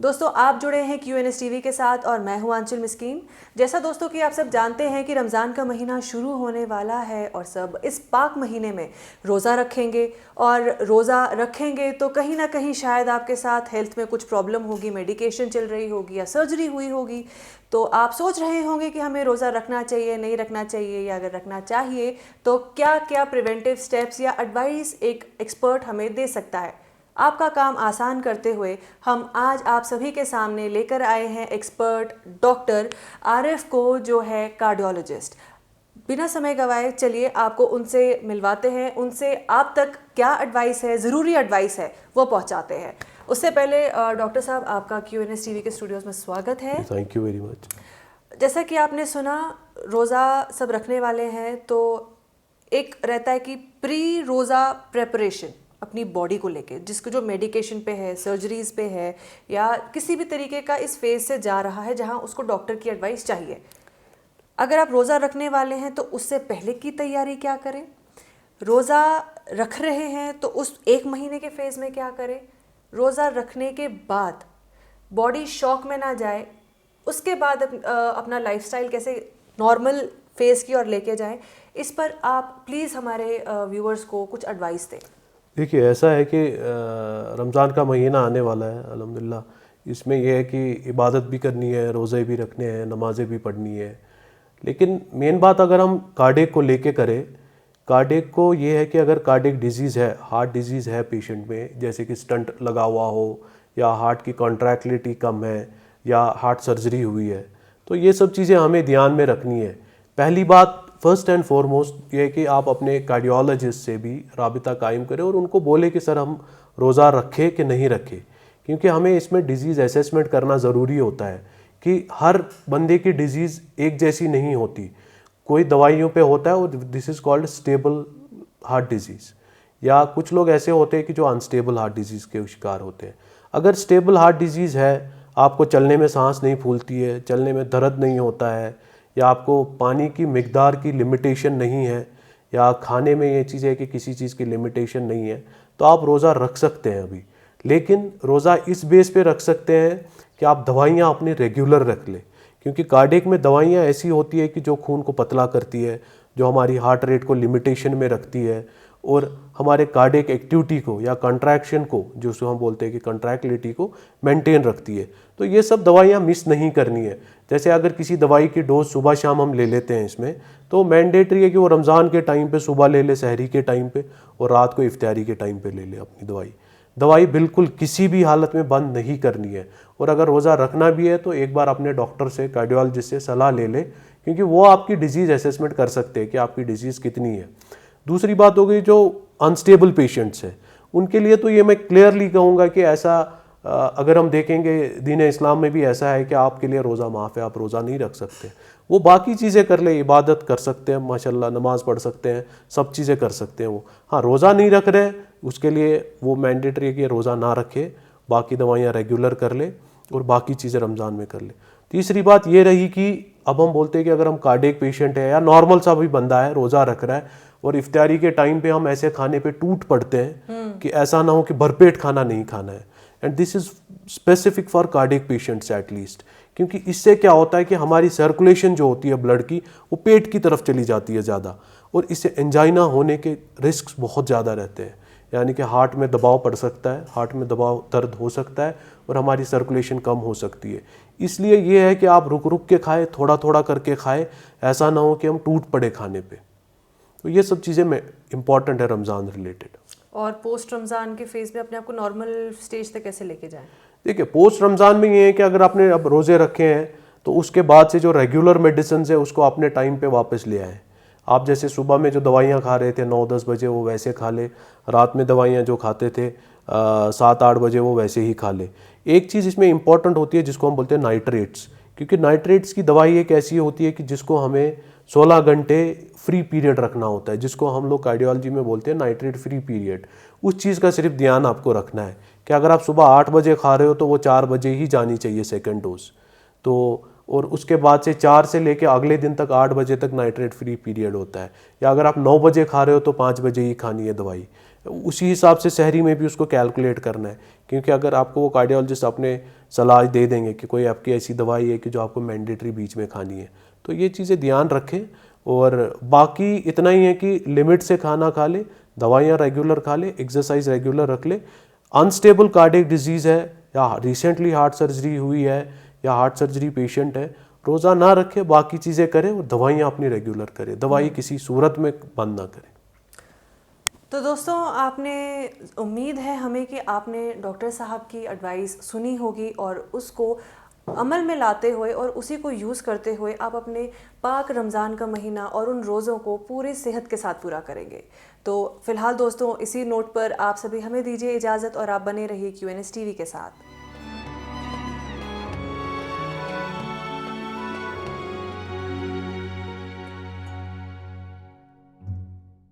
दोस्तों आप जुड़े हैं QNS टीवी के साथ और मैं हूं आंचल मिस्कीन। जैसा दोस्तों कि आप सब जानते हैं कि रमज़ान का महीना शुरू होने वाला है और सब इस पाक महीने में रोज़ा रखेंगे और रोज़ा रखेंगे तो कहीं ना कहीं शायद आपके साथ हेल्थ में कुछ प्रॉब्लम होगी, मेडिकेशन चल रही होगी या सर्जरी हुई होगी। तो आप सोच रहे होंगे कि हमें रोज़ा रखना चाहिए, नहीं रखना चाहिए, या अगर रखना चाहिए तो क्या क्या प्रिवेंटिव स्टेप्स या एडवाइस एक एक्सपर्ट हमें दे सकता है। आपका काम आसान करते हुए हम आज आप सभी के सामने लेकर आए हैं एक्सपर्ट डॉक्टर आरिफ को, जो है कार्डियोलॉजिस्ट। बिना समय गवाए चलिए आपको उनसे मिलवाते हैं, उनसे आप तक क्या एडवाइस है, ज़रूरी एडवाइस है, वो पहुंचाते हैं। उससे पहले डॉक्टर साहब आपका QNS टीवी के स्टूडियोज़ में स्वागत है। Thank you very much. जैसा कि आपने सुना, रोज़ा सब रखने वाले हैं तो एक रहता है कि प्री रोज़ा प्रेपरेशन अपनी बॉडी को लेके, जिसको जो मेडिकेशन पे है, सर्जरीज पे है, या किसी भी तरीके का इस फेज से जा रहा है जहां उसको डॉक्टर की एडवाइस चाहिए। अगर आप रोज़ा रखने वाले हैं तो उससे पहले की तैयारी क्या करें, रोज़ा रख रहे हैं तो उस एक महीने के फेज़ में क्या करें, रोज़ा रखने के बाद बॉडी शॉक में ना जाए, उसके बाद अपना लाइफस्टाइल कैसे नॉर्मल फेज़ की ओर लेके जाएं, इस पर आप प्लीज़ हमारे व्यूअर्स को कुछ एडवाइस दें। देखिए, ऐसा है कि रमज़ान का महीना आने वाला है अल्हम्दुलिल्लाह। इसमें यह है कि इबादत भी करनी है, रोज़े भी रखने हैं, नमाज़ें भी पढ़नी है। लेकिन मेन बात अगर हम कार्डियक को लेके करें, कार्डियक को ये है कि अगर कार्डियक डिजीज़ है, हार्ट डिजीज़ है पेशेंट में, जैसे कि स्टंट लगा हुआ हो या हार्ट की कॉन्ट्रैक्टिलिटी कम है या हार्ट सर्जरी हुई है, तो ये सब चीज़ें हमें ध्यान में रखनी है। पहली बात फर्स्ट एंड फॉरमोस्ट ये है कि आप अपने कार्डियोलॉजिस्ट से भी राबिता कायम करें और उनको बोले कि सर हम रोज़ा रखें कि नहीं रखें, क्योंकि हमें इसमें डिजीज़ असेसमेंट करना ज़रूरी होता है कि हर बंदे की डिजीज़ एक जैसी नहीं होती। कोई दवाइयों पे होता है और this is called stable heart disease, या कुछ लोग ऐसे होते हैं कि जो अनस्टेबल हार्ट डिजीज़ के शिकार होते हैं। अगर स्टेबल हार्ट डिजीज़ है, आपको चलने में सांस नहीं फूलती है, चलने में दर्द नहीं होता है, या आपको पानी की मिकदार की लिमिटेशन नहीं है, या खाने में ये चीज़ है कि किसी चीज़ की लिमिटेशन नहीं है, तो आप रोज़ा रख सकते हैं अभी। लेकिन रोज़ा इस बेस पे रख सकते हैं कि आप दवाइयाँ अपनी रेगुलर रख लें, क्योंकि कार्डियक में दवाइयाँ ऐसी होती है कि जो खून को पतला करती है, जो हमारी हार्ट रेट को लिमिटेशन में रखती है और हमारे कार्डियक एक्टिविटी को या कंट्रैक्शन को, जो हम बोलते हैं कि कंट्रैक्टिलिटी को मेंटेन रखती है। तो ये सब दवाइयाँ मिस नहीं करनी है। जैसे अगर किसी दवाई की डोज सुबह शाम हम ले लेते हैं इसमें, तो मैंडेटरी है कि वो रमज़ान के टाइम पे सुबह ले ले, सहरी के टाइम पे, और रात को इफ्तारी के टाइम पे ले ले अपनी दवाई बिल्कुल किसी भी हालत में बंद नहीं करनी है। और अगर रोज़ा रखना भी है तो एक बार अपने डॉक्टर से, कार्डियोलॉजिस्ट से सलाह ले ले, क्योंकि वो आपकी डिजीज़ असेसमेंट कर सकते हैं कि आपकी डिजीज़ कितनी है। दूसरी बात हो गई जो अनस्टेबल पेशेंट्स हैं, उनके लिए तो ये मैं क्लियरली कहूँगा कि ऐसा अगर हम देखेंगे दीन इस्लाम में भी ऐसा है कि आपके लिए रोज़ा माफ़ है, आप रोज़ा नहीं रख सकते। वो बाकी चीज़ें कर ले, इबादत कर सकते हैं, माशाल्लाह नमाज़ पढ़ सकते हैं, सब चीज़ें कर सकते हैं वो। हाँ, रोज़ा नहीं रख रहे, उसके लिए वो मैंडेटरी है कि रोज़ा ना रखे, बाकी दवाइयाँ रेगुलर कर ले और बाकी चीज़ें रमज़ान में कर ले। तीसरी बात ये रही कि अब हम बोलते हैं कि अगर हम कार्डियक पेशेंट है या नॉर्मल सा भी बंदा है, रोज़ा रख रहा है और इफ्तारी के टाइम पे हम ऐसे खाने पे टूट पड़ते हैं कि ऐसा ना हो कि भरपेट खाना नहीं खाना है। And this is specific for cardiac patients at least, क्योंकि इससे क्या होता है कि हमारी सर्कुलेशन जो होती है ब्लड की, वो पेट की तरफ चली जाती है ज़्यादा, और इससे एंजाइना होने के रिस्क बहुत ज़्यादा रहते हैं। यानी कि हार्ट में दबाव पड़ सकता है, हार्ट में दबाव दर्द हो सकता है और हमारी सर्कुलेशन कम हो सकती है। इसलिए ये है कि आप रुक रुक के खाएं, थोड़ा थोड़ा करके खाएं, ऐसा ना हो कि हम टूट पड़े खाने पे। तो ये सब चीज़ें में इम्पॉर्टेंट है रमज़ान रिलेटेड। और पोस्ट रमज़ान के फेज़ में अपने आप को नॉर्मल स्टेज तक कैसे लेके जाएं? देखिए, पोस्ट रमज़ान में ये है कि अगर आपने अब रोज़े रखे हैं तो उसके बाद से जो रेगुलर मेडिसिन है उसको अपने टाइम पे वापस ले आएँ। आप जैसे सुबह में जो दवाइयाँ खा रहे थे 9-10 बजे, वो वैसे खा ले। रात में दवाइयाँ जो खाते थे 7-8 बजे, वो वैसे ही खा ले। एक चीज़ इसमें इंपॉर्टेंट होती है जिसको हम बोलते हैं नाइट्रेट्स, क्योंकि नाइट्रेट्स की दवाई एक ऐसी होती है कि जिसको हमें 16 घंटे फ्री पीरियड रखना होता है, जिसको हम लोग कार्डियोलॉजी में बोलते हैं नाइट्रेट फ्री पीरियड। उस चीज़ का सिर्फ ध्यान आपको रखना है कि अगर आप सुबह 8 बजे खा रहे हो तो वो 4 बजे ही जानी चाहिए सेकेंड डोज। तो और उसके बाद से 4 से लेके अगले दिन तक 8 बजे तक नाइट्रेट फ्री पीरियड होता है। या अगर आप 9 बजे खा रहे हो तो 5 बजे ही खानी है दवाई। उसी हिसाब से शहरी में भी उसको कैलकुलेट करना है, क्योंकि अगर आपको वो कार्डियोलॉजिस्ट अपने सलाह दे देंगे कि कोई आपकी ऐसी दवाई है कि जो आपको मैंडेटरी बीच में खानी है, तो ये चीज़ें ध्यान रखें। और बाकी इतना ही है कि लिमिट से खाना खा ले, दवाइयाँ रेगुलर खा ले, एक्सरसाइज रेगुलर रख ले। अनस्टेबल कार्डियक डिजीज़ है या रिसेंटली हार्ट सर्जरी हुई है या हार्ट सर्जरी पेशेंट है, रोज़ा ना रखे, बाकी चीज़ें करें और दवाइयाँ अपनी रेगुलर करें, दवाई किसी सूरत में बंद ना करें। तो दोस्तों, आपने, उम्मीद है हमें कि आपने डॉक्टर साहब की एडवाइस सुनी होगी और उसको अमल में लाते हुए और उसी को यूज़ करते हुए आप अपने पाक रमज़ान का महीना और उन रोज़ों को पूरी सेहत के साथ पूरा करेंगे। तो फिलहाल दोस्तों, इसी नोट पर आप सभी हमें दीजिए इजाज़त और आप बने रहिए QNS TV के साथ।